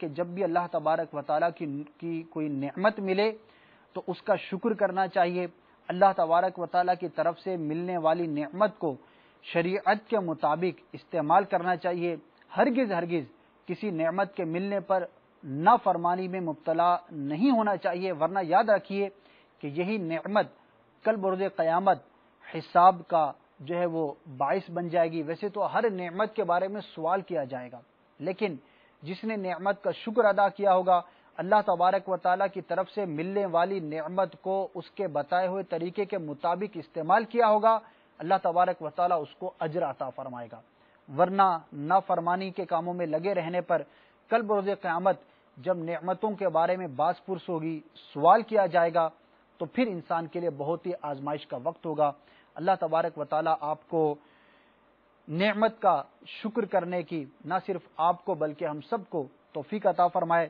کہ جب بھی اللہ تبارک و تعالیٰ کی کوئی نعمت ملے تو اس کا شکر کرنا چاہیے، اللہ تبارک و تعالیٰ کی طرف سے ملنے والی نعمت کو شریعت کے مطابق استعمال کرنا چاہیے، ہرگز کسی نعمت کے ملنے پر نافرمانی میں مبتلا نہیں ہونا چاہیے، ورنہ یاد رکھیے کہ یہی نعمت کل بروز قیامت حساب کا جو ہے وہ باعث بن جائے گی۔ ویسے تو ہر نعمت کے بارے میں سوال کیا جائے گا، لیکن جس نے نعمت کا شکر ادا کیا ہوگا، اللہ تبارک و تعالیٰ کی طرف سے ملنے والی نعمت کو اس کے بتائے ہوئے طریقے کے مطابق استعمال کیا ہوگا، اللہ تبارک و تعالیٰ اس کو اجر عطا فرمائے گا۔ ورنہ نافرمانی کے کاموں میں لگے رہنے پر کل بروز قیامت جب نعمتوں کے بارے میں باز پرس ہوگی، سوال کیا جائے گا، تو پھر انسان کے لیے بہت ہی آزمائش کا وقت ہوگا۔ اللہ تبارک و تعالیٰ آپ کو نعمت کا شکر کرنے کی نہ صرف آپ کو بلکہ ہم سب کو توفیق عطا فرمائے۔